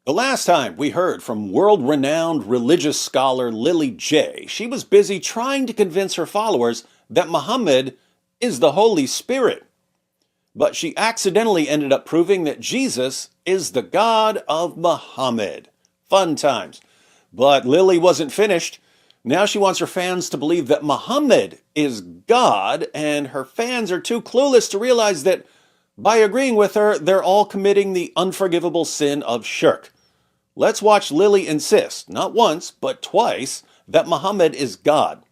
The last time we heard from world-renowned religious scholar Lily J, she was busy trying to convince her followers that Muhammad is the Holy Spirit. But she accidentally ended up proving that Jesus is the God of Muhammad. Fun times. But Lily wasn't finished. Now she wants her fans to believe that Muhammad is God, and her fans are too clueless to realize that by agreeing with her, they're all committing the unforgivable sin of shirk. Let's watch Lily insist, not once, but twice, that Muhammad is God.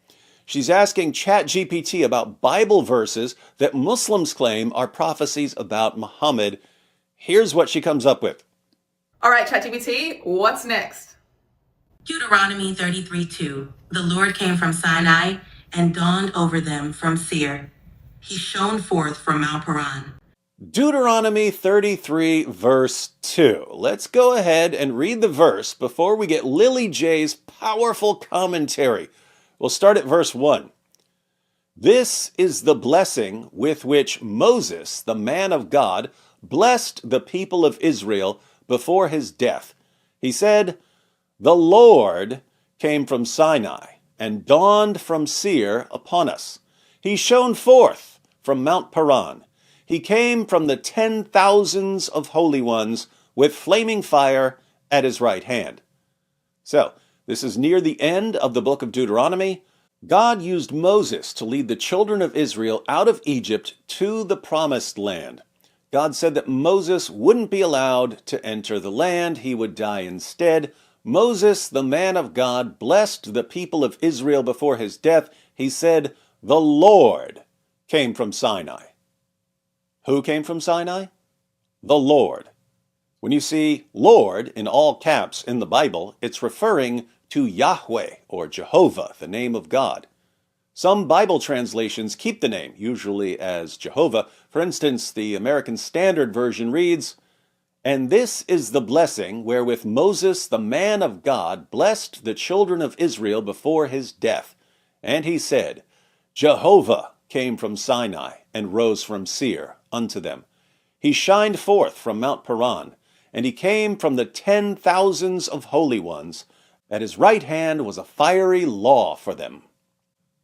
She's asking ChatGPT about Bible verses that Muslims claim are prophecies about Muhammad. Here's what she comes up with. All right, ChatGPT, what's next? Deuteronomy 33:2. The Lord came from Sinai and dawned over them from Seir. He shone forth from Mount Paran. Deuteronomy 33, verse 2. Let's go ahead and read the verse before we get Lily J's powerful commentary. We'll start at verse 1. This is the blessing with which Moses, the man of God, blessed the people of Israel before his death. He said, "The Lord came from Sinai and dawned from Seir upon us. He shone forth from Mount Paran. He came from the 10,000s of holy ones with flaming fire at his right hand." So, this is near the end of the book of Deuteronomy. God used Moses to lead the children of Israel out of Egypt to the promised land. God said that Moses wouldn't be allowed to enter the land. He would die instead. Moses, the man of God, blessed the people of Israel before his death. He said, "The Lord came from Sinai." Who came from Sinai? The Lord. When you see Lord in all caps in the Bible, it's referring to Yahweh or Jehovah, the name of God. Some Bible translations keep the name, usually as Jehovah. For instance, the American Standard Version reads, "And this is the blessing wherewith Moses, the man of God, blessed the children of Israel before his death. And he said, Jehovah came from Sinai and rose from Seir unto them. He shined forth from Mount Paran, and he came from the 10,000s of holy ones. At his right hand was a fiery law for them."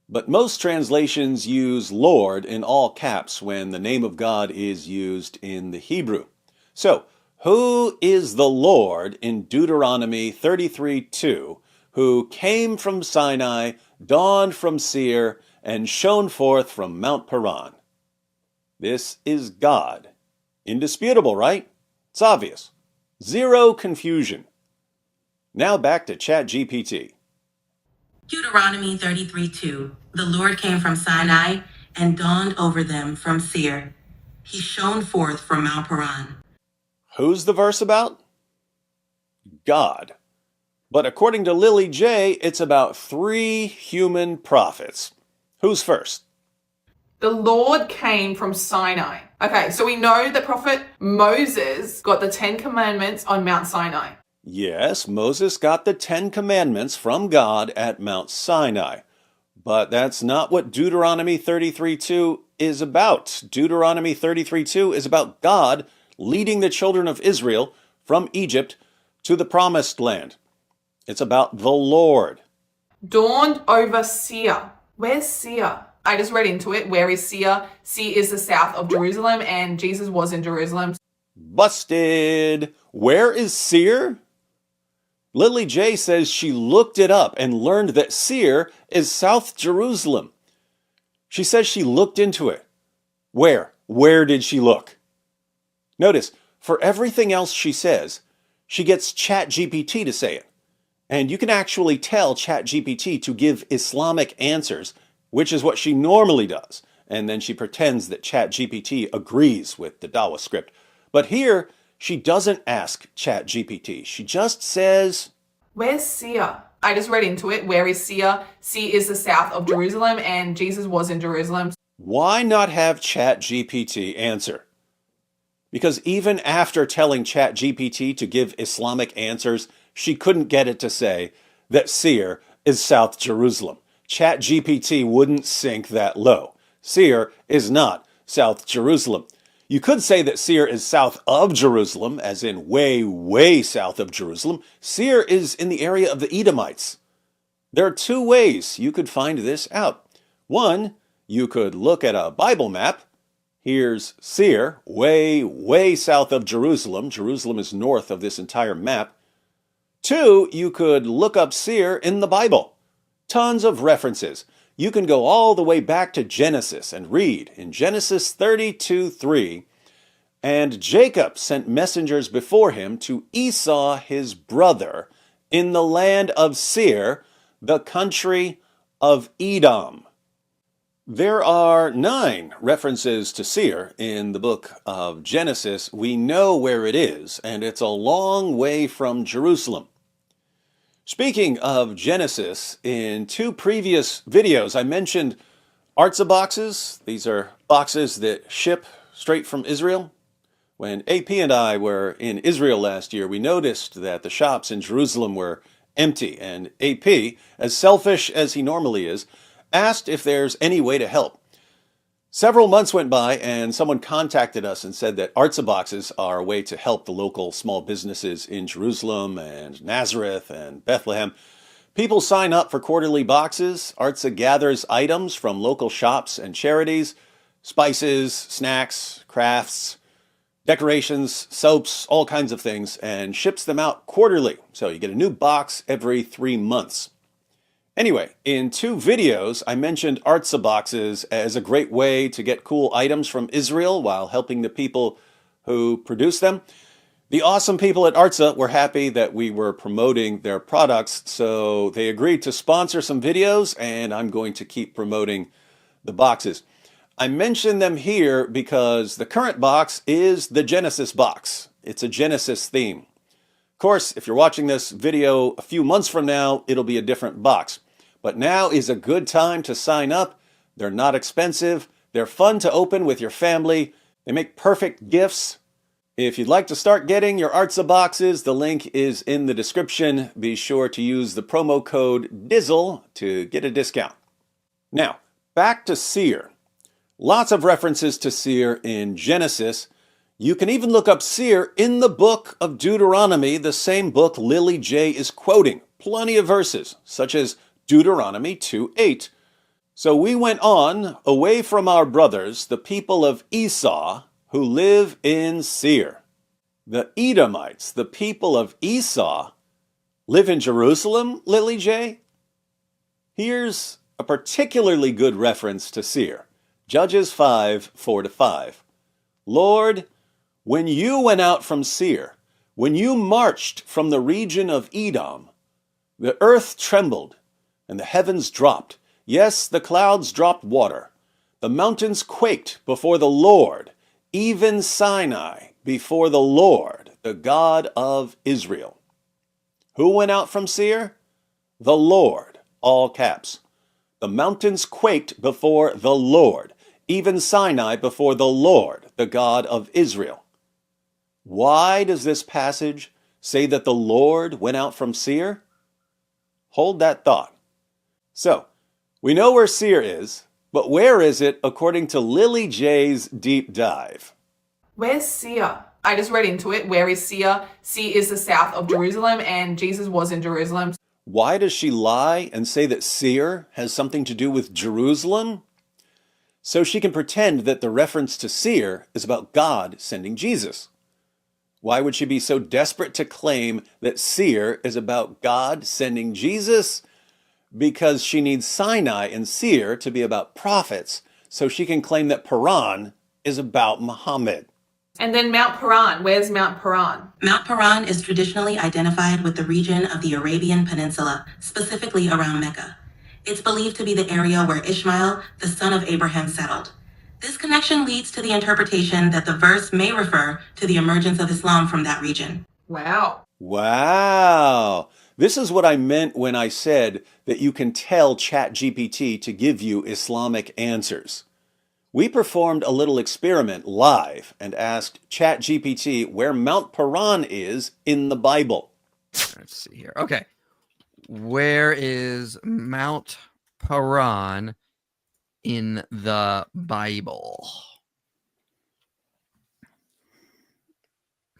But most translations use Lord in all caps when the name of God is used in the Hebrew. So, who is the Lord in Deuteronomy 33:2, who came from Sinai, dawned from Seir, and shone forth from Mount Paran? This is God. Indisputable, right? It's obvious. Zero confusion. Now back to ChatGPT. Deuteronomy 33:2. The Lord came from Sinai and dawned over them from Seir. He shone forth from Mount Paran. Who's the verse about? God. But according to Lily J, it's about 3 human prophets. Who's first? The Lord came from Sinai. Okay, so we know that Prophet Moses got the 10 Commandments on Mount Sinai. Yes, Moses got the 10 Commandments from God at Mount Sinai. But that's not what Deuteronomy 33:2 is about. Deuteronomy 33:2 is about God leading the children of Israel from Egypt to the promised land. It's about the Lord. Dawned over Seir. Where's Seir? I just read into it. Where is Seir? Seir is the south of Jerusalem, and Jesus was in Jerusalem. Busted! Where is Seir? Lily J says she looked it up and learned that Seir is South Jerusalem. She says she looked into it. Where? Where did she look? Notice, for everything else she says, she gets ChatGPT to say it. And you can actually tell ChatGPT to give Islamic answers, which is what she normally does. And then she pretends that ChatGPT agrees with the dawah script. But here, she doesn't ask ChatGPT. She just says, Where's Seir? I just read into it. Where is Seir? Seir is the south of Jerusalem, and Jesus was in Jerusalem. Why not have ChatGPT answer? Because even after telling ChatGPT to give Islamic answers, she couldn't get it to say that Seir is South Jerusalem. ChatGPT wouldn't sink that low. Seir is not South Jerusalem. You could say that Seir is south of Jerusalem, as in way, way south of Jerusalem. Seir is in the area of the Edomites. There are two ways you could find this out. One, you could look at a Bible map. Here's Seir, way, way south of Jerusalem. Jerusalem is north of this entire map. Two, you could look up Seir in the Bible. Tons of references. You can go all the way back to Genesis and read in Genesis 32:3, and Jacob sent messengers before him to Esau his brother in the land of Seir, the country of Edom. There are 9 references to Seir in the book of Genesis. We know where it is, and it's a long way from Jerusalem. Speaking of Genesis, in 2 previous videos, I mentioned Artza boxes. These are boxes that ship straight from Israel. When AP and I were in Israel last year, we noticed that the shops in Jerusalem were empty, and AP, as selfish as he normally is, asked if there's any way to help. Several months went by and someone contacted us and said that Artza boxes are a way to help the local small businesses in Jerusalem and Nazareth and Bethlehem. People sign up for quarterly boxes. Artza gathers items from local shops and charities, spices, snacks, crafts, decorations, soaps, all kinds of things, and ships them out quarterly. So you get a new box every 3 months. Anyway, in 2 videos, I mentioned Artza boxes as a great way to get cool items from Israel while helping the people who produce them. The awesome people at Artza were happy that we were promoting their products, so they agreed to sponsor some videos, and I'm going to keep promoting the boxes. I mention them here because the current box is the Genesis box. It's a Genesis theme. Of course, if you're watching this video a few months from now, it'll be a different box. But now is a good time to sign up. They're not expensive. They're fun to open with your family. They make perfect gifts. If you'd like to start getting your Artza boxes, the link is in the description. Be sure to use the promo code DIZZLE to get a discount. Now, back to Seir. Lots of references to Seir in Genesis. You can even look up Seir in the book of Deuteronomy, the same book Lily J is quoting. Plenty of verses, such as Deuteronomy 2:8. So we went on away from our brothers, the people of Esau, who live in Seir. The Edomites, the people of Esau, live in Jerusalem, Lily J? Here's a particularly good reference to Seir. Judges 5:4-5. Lord, when you went out from Seir, when you marched from the region of Edom, the earth trembled, and the heavens dropped. Yes, the clouds dropped water. The mountains quaked before the Lord, even Sinai before the Lord, the God of Israel. Who went out from Seir? The Lord, all caps. The mountains quaked before the Lord, even Sinai before the Lord, the God of Israel. Why does this passage say that the Lord went out from Seir? Hold that thought. So, we know where Seir is, but where is it according to Lily J's deep dive? Where's Seir? I just read into it. Where is Seir? Seir is the south of Jerusalem, and Jesus was in Jerusalem. Why does she lie and say that Seir has something to do with Jerusalem? So she can pretend that the reference to Seir is about God sending Jesus. Why would she be so desperate to claim that Seir is about God sending Jesus? Because she needs Sinai and Seir to be about prophets, so she can claim that Paran is about Muhammad. And then Mount Paran. Where's Mount Paran? Mount Paran is traditionally identified with the region of the Arabian Peninsula, specifically around Mecca. It's believed to be the area where Ishmael, the son of Abraham, settled. This connection leads to the interpretation that the verse may refer to the emergence of Islam from that region. Wow. Wow. This is what I meant when I said that you can tell ChatGPT to give you Islamic answers. We performed a little experiment live and asked ChatGPT where Mount Paran is in the Bible. Let's see here. Okay. Where is Mount Paran in the Bible?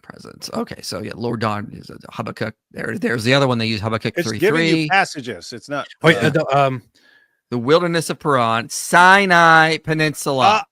presence. Okay, so yeah, Lord God is Habakkuk. There's the other one they use, Habakkuk It's 3:3. giving you passages. It's not. Wait, The wilderness of Paran, Sinai Peninsula.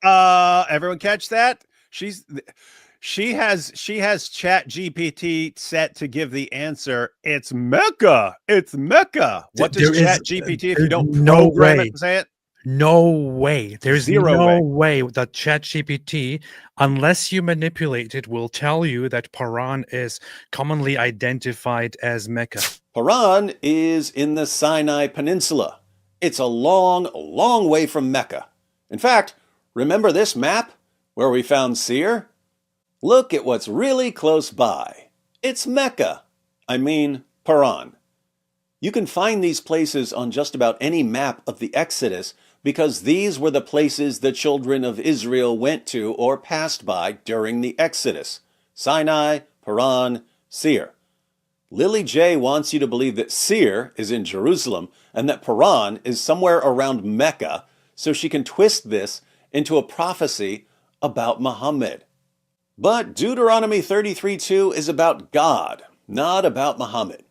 Everyone catch that? She has Chat GPT set to give the answer. It's Mecca. It's Mecca. What does Chat GPT if you don't program it to say it? No way. There's Zero no way that ChatGPT, unless you manipulate it, will tell you that Paran is commonly identified as Mecca. Paran is in the Sinai Peninsula. It's a long, long way from Mecca. In fact, remember this map where we found Seir? Look at what's really close by. It's Mecca. I mean, Paran. You can find these places on just about any map of the Exodus because these were the places the children of Israel went to or passed by during the Exodus. Sinai, Paran, Seir. Lily J wants you to believe that Seir is in Jerusalem and that Paran is somewhere around Mecca so she can twist this into a prophecy about Muhammad. But Deuteronomy 33:2 is about God, not about Muhammad.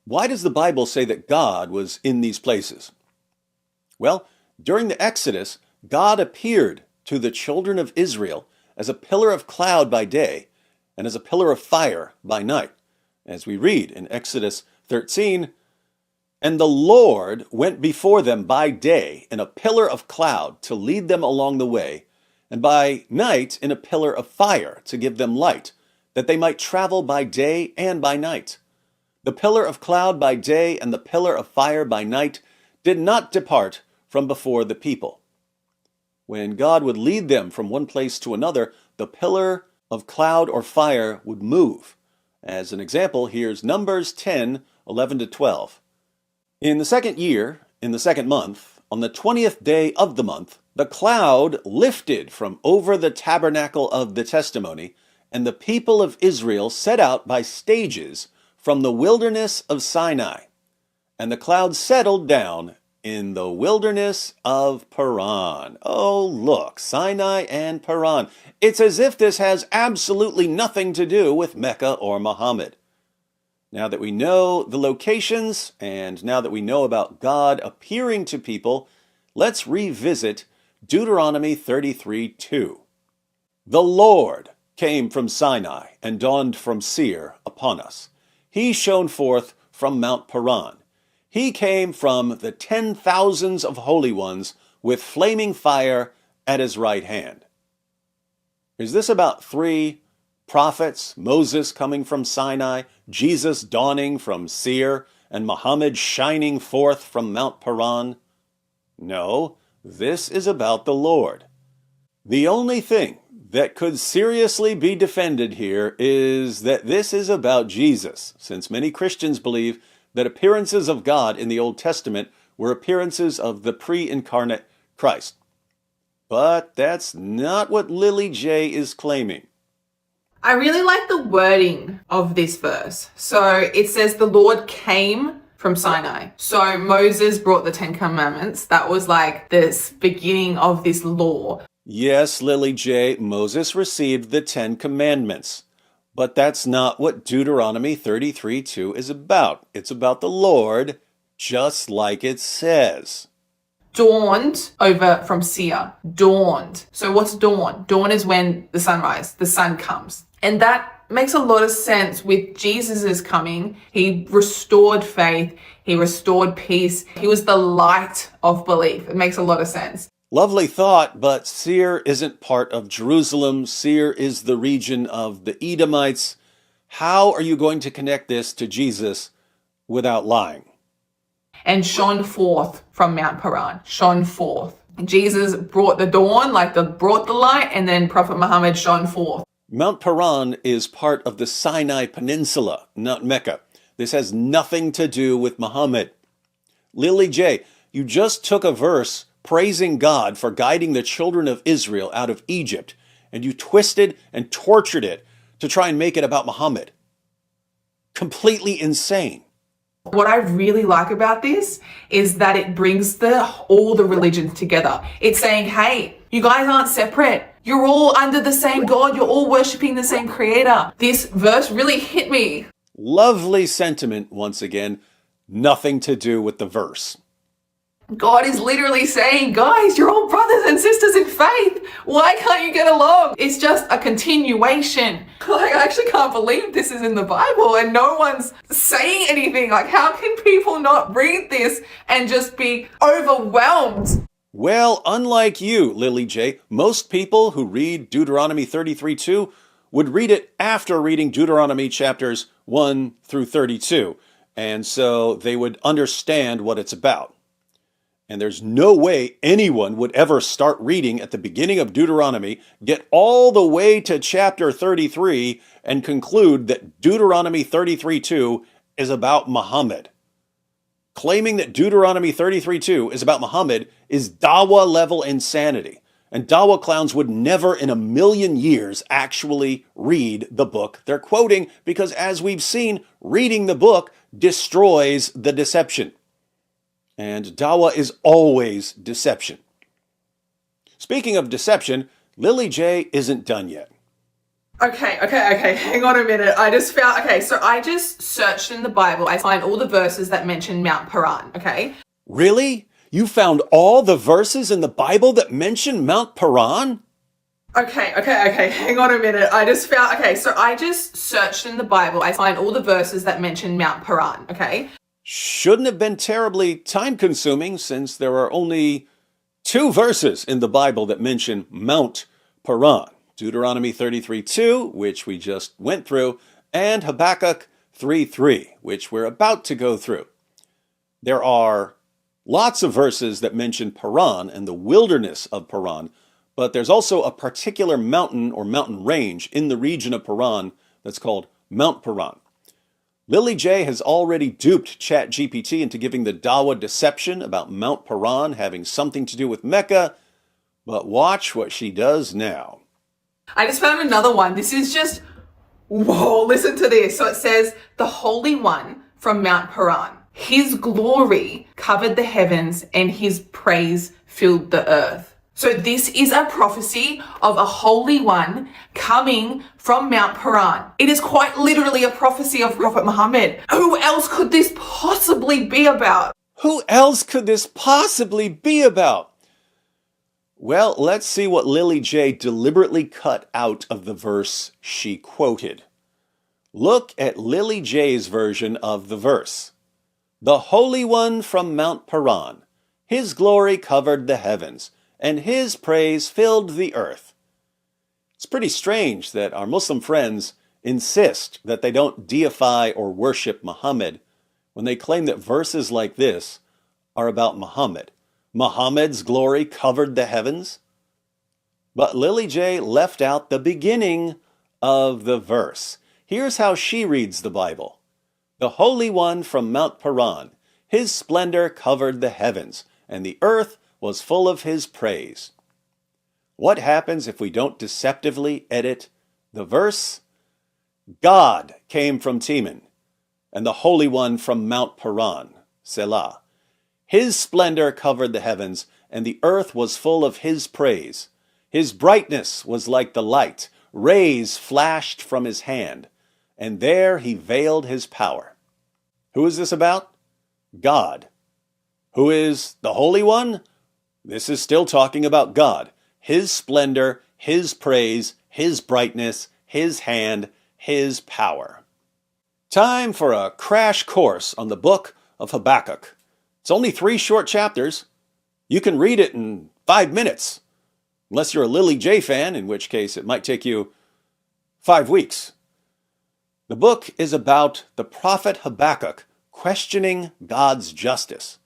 Why does the Bible say that God was in these places? Well, during the Exodus, God appeared to the children of Israel as a pillar of cloud by day and as a pillar of fire by night. As we read in Exodus 13, and the Lord went before them by day in a pillar of cloud to lead them along the way, and by night in a pillar of fire to give them light, that they might travel by day and by night. The pillar of cloud by day and the pillar of fire by night did not depart from before the people. When God would lead them from one place to another, the pillar of cloud or fire would move. As an example, here's Numbers 10:11-12. In the second year, in the second month, on the 20th day of the month, the cloud lifted from over the tabernacle of the testimony, and the people of Israel set out by stages from the wilderness of Sinai. And the cloud settled down in the wilderness of Paran. Oh, look, Sinai and Paran. It's as if this has absolutely nothing to do with Mecca or Muhammad. Now that we know the locations, and now that we know about God appearing to people, let's revisit Deuteronomy 33:2. The Lord came from Sinai and dawned from Seir upon us. He shone forth from Mount Paran. He came from the 10,000s of holy ones with flaming fire at his right hand. Is this about three prophets, Moses coming from Sinai, Jesus dawning from Seir, and Muhammad shining forth from Mount Paran? No, this is about the Lord. The only thing that could seriously be defended here is that this is about Jesus, since many Christians believe that appearances of God in the Old Testament were appearances of the pre-incarnate Christ. But that's not what Lily J is claiming. I really like the wording of this verse. So it says the Lord came from Sinai. So Moses brought the 10 Commandments. That was like this beginning of this law. Yes, Lily J, Moses received the 10 Commandments. But that's not what Deuteronomy 33:2 is about. It's about the Lord, just like it says. Dawned over from Seir. Dawned. So what's dawn? Dawn is when the sun rises, the sun comes. And that makes a lot of sense with Jesus' coming. He restored faith. He restored peace. He was the light of belief. It makes a lot of sense. Lovely thought, but Seir isn't part of Jerusalem. Seir is the region of the Edomites. How are you going to connect this to Jesus without lying? And shone forth from Mount Paran. Shone forth. Jesus brought the dawn, brought the light, and then Prophet Muhammad shone forth. Mount Paran is part of the Sinai Peninsula, not Mecca. This has nothing to do with Muhammad. Lily J, you just took a verse praising God for guiding the children of Israel out of Egypt, and you twisted and tortured it to try and make it about Muhammad. Completely insane. What I really like about this is that it brings all the religions together. It's saying, hey, you guys aren't separate. You're all under the same God. You're all worshiping the same creator. This verse really hit me. Lovely sentiment once again. Nothing to do with the verse. God is literally saying, guys, you're all brothers and sisters in faith. Why can't you get along? It's just a continuation. Like, I actually can't believe this is in the Bible and no one's saying anything. Like, how can people not read this and just be overwhelmed? Well, unlike you, Lily J, most people who read Deuteronomy 33:2 would read it after reading Deuteronomy chapters 1 through 32. And so they would understand what it's about. And there's no way anyone would ever start reading at the beginning of Deuteronomy, get all the way to chapter 33, and conclude that Deuteronomy 33:2 is about Muhammad. Claiming that Deuteronomy 33:2 is about Muhammad is dawah level insanity. And dawah clowns would never in a million years actually read the book they're quoting, because as we've seen, reading the book destroys the deception. And dawah is always deception. Speaking of deception, Lily J isn't done yet. Okay, hang on a minute. I just searched in the Bible. I find all the verses that mention Mount Paran, okay? Really? You found all the verses in the Bible that mention Mount Paran? Okay, hang on a minute. I just searched in the Bible. I find all the verses that mention Mount Paran, okay? Shouldn't have been terribly time-consuming, since there are only 2 verses in the Bible that mention Mount Paran. Deuteronomy 33:2, which we just went through, and Habakkuk 3:3, which we're about to go through. There are lots of verses that mention Paran and the wilderness of Paran, but there's also a particular mountain or mountain range in the region of Paran that's called Mount Paran. Lily J has already duped ChatGPT into giving the dawah deception about Mount Paran having something to do with Mecca, but watch what she does now. I just found another one. This is just, whoa, listen to this. So it says, the Holy One from Mount Paran. His glory covered the heavens and his praise filled the earth. So this is a prophecy of a Holy One coming from Mount Paran. It is quite literally a prophecy of Prophet Muhammad. Who else could this possibly be about? Who else could this possibly be about? Well, let's see what Lily J deliberately cut out of the verse she quoted. Look at Lily J's version of the verse. The Holy One from Mount Paran. His glory covered the heavens, and his praise filled the earth. It's pretty strange that our Muslim friends insist that they don't deify or worship Muhammad when they claim that verses like this are about Muhammad. Muhammad's glory covered the heavens. But Lily J left out the beginning of the verse. Here's how she reads the Bible. The Holy One from Mount Paran, his splendor covered the heavens, and the earth was full of his praise. What happens if we don't deceptively edit the verse? God came from Teman, and the Holy One from Mount Paran, Selah. His splendor covered the heavens, and the earth was full of his praise. His brightness was like the light. Rays flashed from his hand, and there he veiled his power. Who is this about? God. Who is the Holy One? This is still talking about God. His splendor, his praise, his brightness, his hand, his power. Time for a crash course on the book of Habakkuk. It's only 3 short chapters. You can read it in 5 minutes. Unless you're a Lily J fan, in which case it might take you 5 weeks. The book is about the prophet Habakkuk questioning God's justice.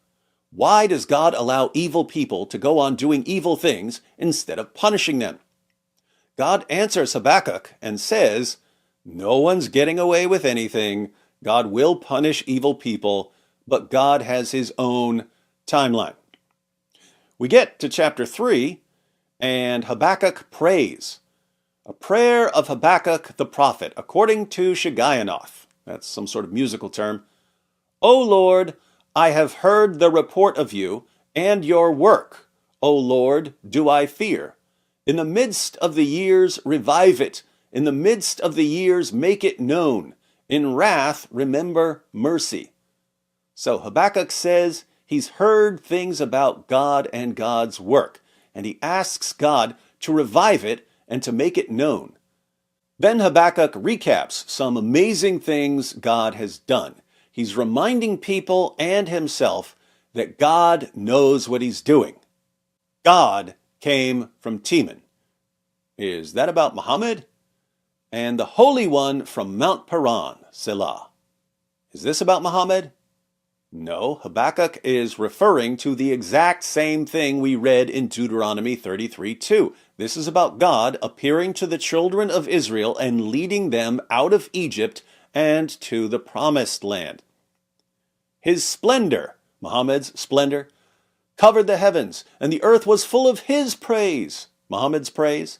Why does God allow evil people to go on doing evil things instead of punishing them? God answers Habakkuk and says, no one's getting away with anything. God will punish evil people, but God has his own timeline. We get to chapter 3, and Habakkuk prays. A prayer of Habakkuk the prophet, according to Shigionoth. That's some sort of musical term. O Lord, I have heard the report of you and your work. O Lord, do I fear. In the midst of the years, revive it. In the midst of the years, make it known. In wrath, remember mercy. So Habakkuk says he's heard things about God and God's work, and he asks God to revive it and to make it known. Then Habakkuk recaps some amazing things God has done. He's reminding people and himself that God knows what he's doing. God came from Teman. Is that about Muhammad? And the Holy One from Mount Paran, Selah. Is this about Muhammad? No, Habakkuk is referring to the exact same thing we read in Deuteronomy 33:2. This is about God appearing to the children of Israel and leading them out of Egypt and to the promised land. His splendor, Muhammad's splendor, covered the heavens, and the earth was full of his praise, Muhammad's praise.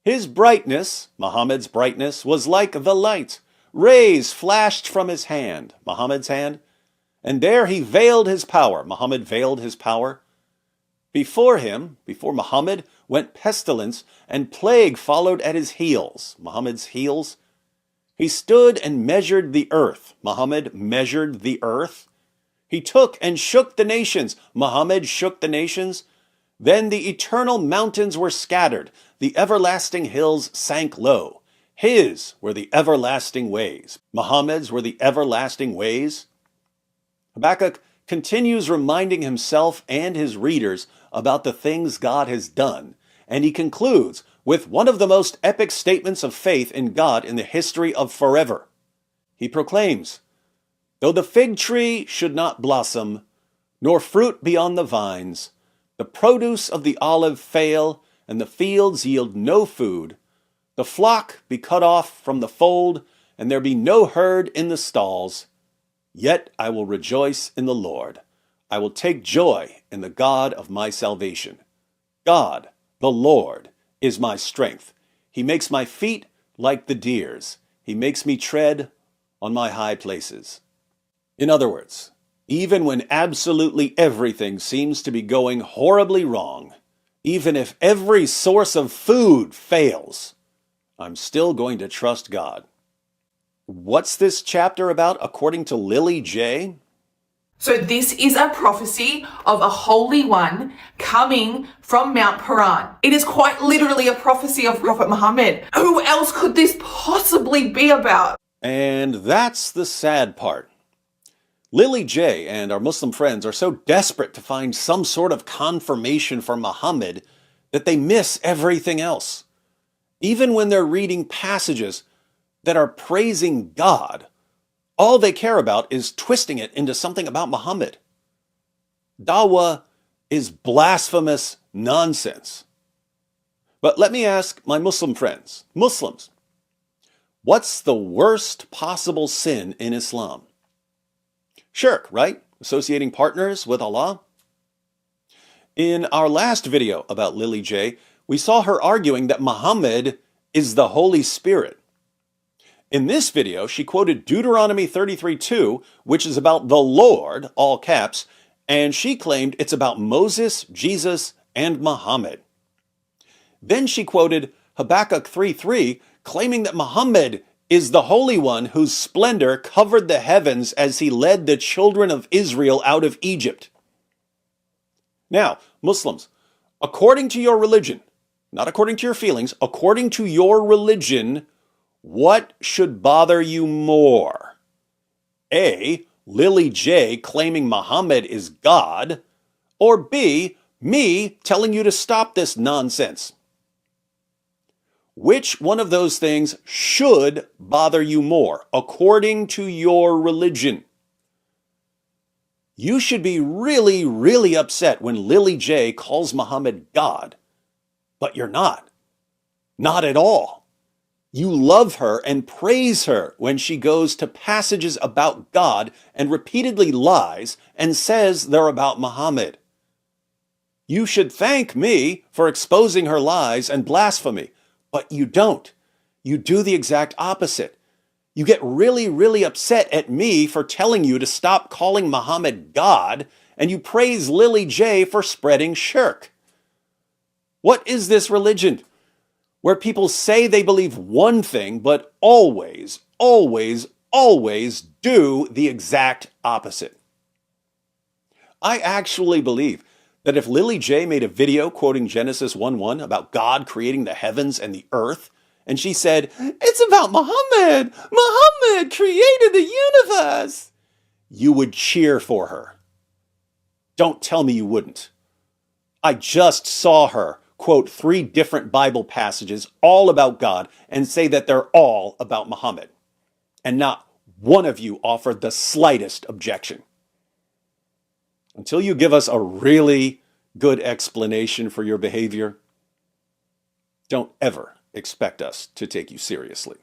His brightness, Muhammad's brightness, was like the light. Rays flashed from his hand, Muhammad's hand. And there he veiled his power. Muhammad veiled his power. Before him, before Muhammad, went pestilence, and plague followed at his heels, Muhammad's heels. He stood and measured the earth. Muhammad measured the earth. He took and shook the nations. Muhammad shook the nations. Then the eternal mountains were scattered. The everlasting hills sank low. His were the everlasting ways. Muhammad's were the everlasting ways. Habakkuk continues reminding himself and his readers about the things God has done, and he concludes with one of the most epic statements of faith in God in the history of forever. He proclaims, "Though the fig tree should not blossom, nor fruit be on the vines, the produce of the olive fail, and the fields yield no food, the flock be cut off from the fold, and there be no herd in the stalls, yet I will rejoice in the Lord. I will take joy in the God of my salvation. God, the Lord, is my strength. He makes my feet like the deer's. He makes me tread on my high places." In other words, even when absolutely everything seems to be going horribly wrong, even if every source of food fails, I'm still going to trust God. What's this chapter about according to Lily J? So this is a prophecy of a Holy One coming from Mount Paran. It is quite literally a prophecy of Prophet Muhammad. Who else could this possibly be about? And that's the sad part. Lily J and our Muslim friends are so desperate to find some sort of confirmation for Muhammad that they miss everything else. Even when they're reading passages that are praising God, all they care about is twisting it into something about Muhammad. Dawah is blasphemous nonsense. But let me ask my Muslim friends, Muslims, what's the worst possible sin in Islam? Shirk, right? Associating partners with Allah. In our last video about Lily J, we saw her arguing that Muhammad is the Holy Spirit. In this video, she quoted Deuteronomy 33:2, which is about the Lord, all caps, and she claimed it's about Moses, Jesus, and Muhammad. Then she quoted Habakkuk 3:3, claiming that Muhammad is the Holy One whose splendor covered the heavens as he led the children of Israel out of Egypt. Now, Muslims, according to your religion, not according to your feelings, according to your religion, what should bother you more? A, Lily J claiming Muhammad is God, or B, me telling you to stop this nonsense? Which one of those things should bother you more, according to your religion? You should be really, really upset when Lily J calls Muhammad God, but you're not. Not at all. You love her and praise her when she goes to passages about God and repeatedly lies and says they're about Muhammad. You should thank me for exposing her lies and blasphemy, but you don't. You do the exact opposite. You get really, really upset at me for telling you to stop calling Muhammad God, and you praise Lily J for spreading shirk. What is this religion where people say they believe one thing, but always, always, always do the exact opposite? I actually believe that if Lily J made a video quoting Genesis 1:1 about God creating the heavens and the earth, and she said, "It's about Muhammad! Muhammad created the universe!" you would cheer for her. Don't tell me you wouldn't. I just saw her quote 3 different Bible passages all about God and say that they're all about Muhammad. And not one of you offered the slightest objection. Until you give us a really good explanation for your behavior, don't ever expect us to take you seriously.